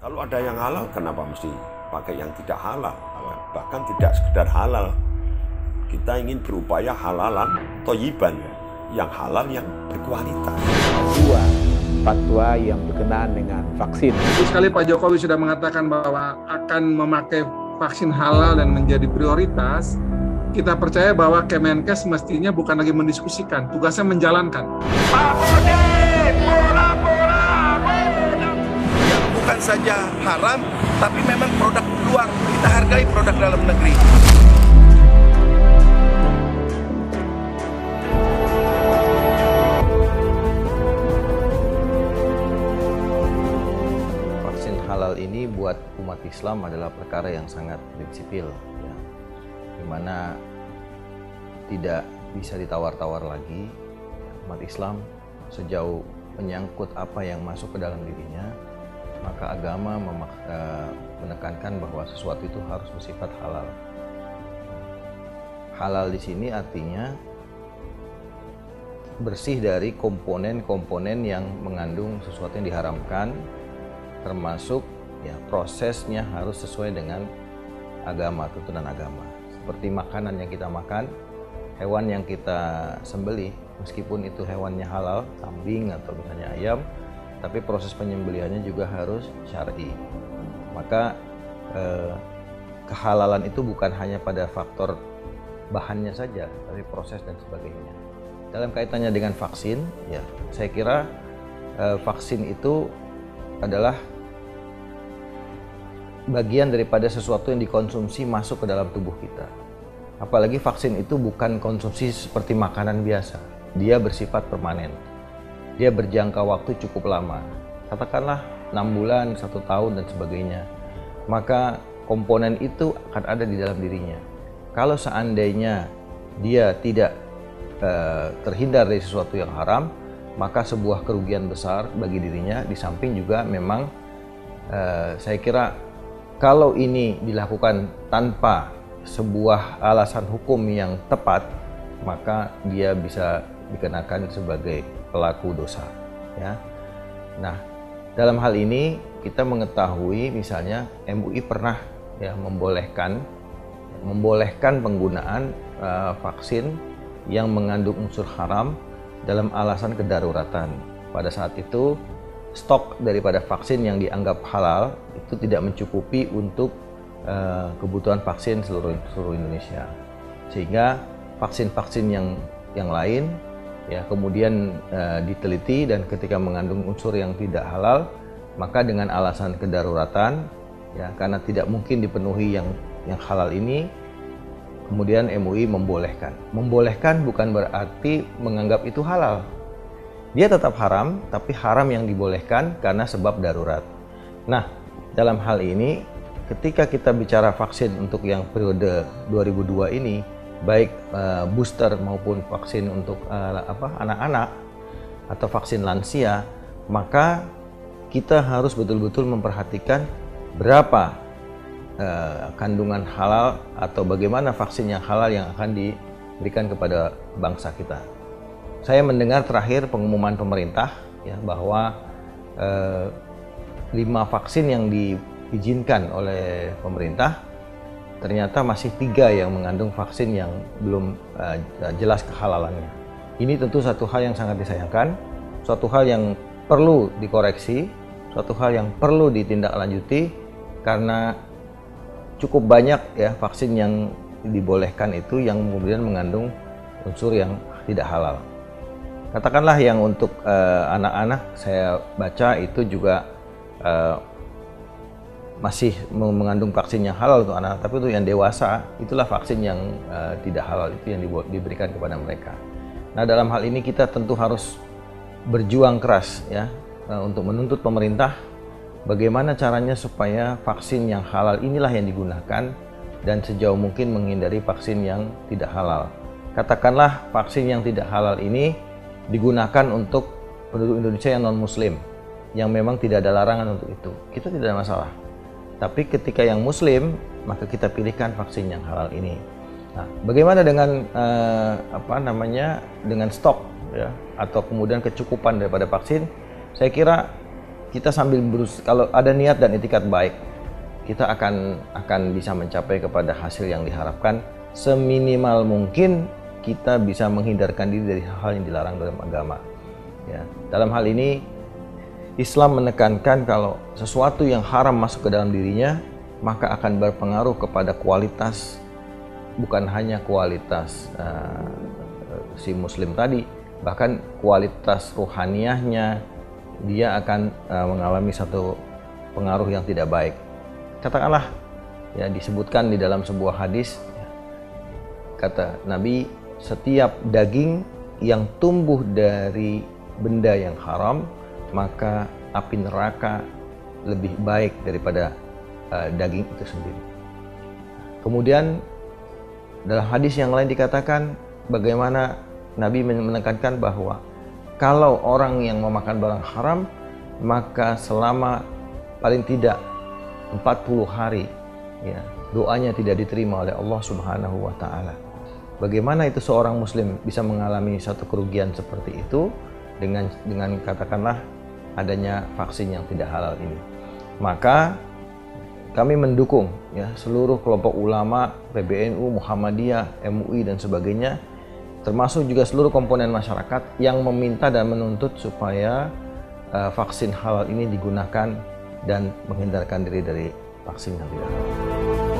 Kalau ada yang halal, kenapa mesti pakai yang tidak halal? Bahkan tidak sekedar halal. Kita ingin berupaya halalan, thayyiban, yang halal, yang berkualitas. Dua, fatwa yang berkenaan dengan vaksin. Sekali Pak Jokowi sudah mengatakan bahwa akan memakai vaksin halal dan menjadi prioritas, kita percaya bahwa Kemenkes mestinya bukan lagi mendiskusikan, tugasnya menjalankan. Bukan saja haram, tapi memang produk luar. Kita hargai produk dalam negeri. Vaksin halal ini buat umat Islam adalah perkara yang sangat prinsipil, ya, dimana tidak bisa ditawar-tawar lagi. Umat Islam sejauh menyangkut apa yang masuk ke dalam dirinya, maka agama menekankan bahwa sesuatu itu harus bersifat halal. Halal di sini artinya bersih dari komponen-komponen yang mengandung sesuatu yang diharamkan, termasuk ya prosesnya harus sesuai dengan agama, tuntunan agama. Seperti makanan yang kita makan, hewan yang kita sembelih, meskipun itu hewannya halal, kambing atau misalnya ayam, tapi proses penyembelihannya juga harus syar'i. Maka kehalalan itu bukan hanya pada faktor bahannya saja, tapi proses dan sebagainya. Dalam kaitannya dengan vaksin, ya saya kira vaksin itu adalah bagian daripada sesuatu yang dikonsumsi masuk ke dalam tubuh kita. Apalagi vaksin itu bukan konsumsi seperti makanan biasa, dia bersifat permanen. Dia berjangka waktu cukup lama, katakanlah 6 bulan, 1 tahun dan sebagainya. Maka komponen itu akan ada di dalam dirinya. Kalau seandainya dia tidak terhindar dari sesuatu yang haram, maka sebuah kerugian besar bagi dirinya. Di samping juga memang saya kira kalau ini dilakukan tanpa sebuah alasan hukum yang tepat, maka dia bisa dikenakan sebagai pelaku dosa, ya. Nah, dalam hal ini kita mengetahui misalnya MUI pernah ya membolehkan penggunaan vaksin yang mengandung unsur haram dalam alasan kedaruratan. Pada saat itu stok daripada vaksin yang dianggap halal itu tidak mencukupi untuk kebutuhan vaksin seluruh Indonesia, sehingga vaksin-vaksin yang lain ya kemudian diteliti, dan ketika mengandung unsur yang tidak halal, maka dengan alasan kedaruratan ya karena tidak mungkin dipenuhi yang halal ini, kemudian MUI membolehkan bukan berarti menganggap itu halal. Dia tetap haram, tapi haram yang dibolehkan karena sebab darurat. Nah, dalam hal ini ketika kita bicara vaksin untuk yang periode 2002 ini, baik booster maupun vaksin untuk anak-anak atau vaksin lansia, maka kita harus betul-betul memperhatikan berapa kandungan halal atau bagaimana vaksin yang halal yang akan diberikan kepada bangsa kita. Saya mendengar terakhir pengumuman pemerintah ya bahwa 5 vaksin yang diizinkan oleh pemerintah, ternyata masih 3 yang mengandung vaksin yang belum jelas kehalalannya. Ini tentu satu hal yang sangat disayangkan, suatu hal yang perlu dikoreksi, suatu hal yang perlu ditindaklanjuti, karena cukup banyak ya vaksin yang dibolehkan itu yang kemudian mengandung unsur yang tidak halal. Katakanlah yang untuk anak-anak, saya baca itu juga masih mengandung vaksin yang halal untuk anak, tapi untuk yang dewasa itulah vaksin yang tidak halal, itu yang diberikan kepada mereka. Nah, dalam hal ini kita tentu harus berjuang keras ya untuk menuntut pemerintah bagaimana caranya supaya vaksin yang halal inilah yang digunakan dan sejauh mungkin menghindari vaksin yang tidak halal. Katakanlah vaksin yang tidak halal ini digunakan untuk penduduk Indonesia yang non-muslim, yang memang tidak ada larangan untuk itu, kita tidak ada masalah. Tapi ketika yang muslim, maka kita pilihkan vaksin yang halal ini. Nah, bagaimana dengan dengan stok ya atau kemudian kecukupan daripada vaksin? Saya kira kita sambil kalau ada niat dan itikat baik, kita akan bisa mencapai kepada hasil yang diharapkan. Seminimal mungkin kita bisa menghindarkan diri dari hal yang dilarang dalam agama. Ya, dalam hal ini Islam menekankan kalau sesuatu yang haram masuk ke dalam dirinya, maka akan berpengaruh kepada kualitas, bukan hanya kualitas si muslim tadi, bahkan kualitas ruhaniyahnya, dia akan mengalami satu pengaruh yang tidak baik. Katakanlah, ya disebutkan di dalam sebuah hadis, kata Nabi, setiap daging yang tumbuh dari benda yang haram, maka api neraka lebih baik daripada daging itu sendiri. Kemudian dalam hadis yang lain dikatakan bagaimana Nabi menekankan bahwa kalau orang yang memakan barang haram, maka selama paling tidak 40 hari, ya, doanya tidak diterima oleh Allah Subhanahu wa Ta'ala. Bagaimana itu seorang muslim bisa mengalami satu kerugian seperti itu dengan katakanlah adanya vaksin yang tidak halal ini? Maka kami mendukung, ya, seluruh kelompok ulama, PBNU, Muhammadiyah, MUI dan sebagainya, termasuk juga seluruh komponen masyarakat yang meminta dan menuntut supaya vaksin halal ini digunakan dan menghindarkan diri dari vaksin yang tidak halal.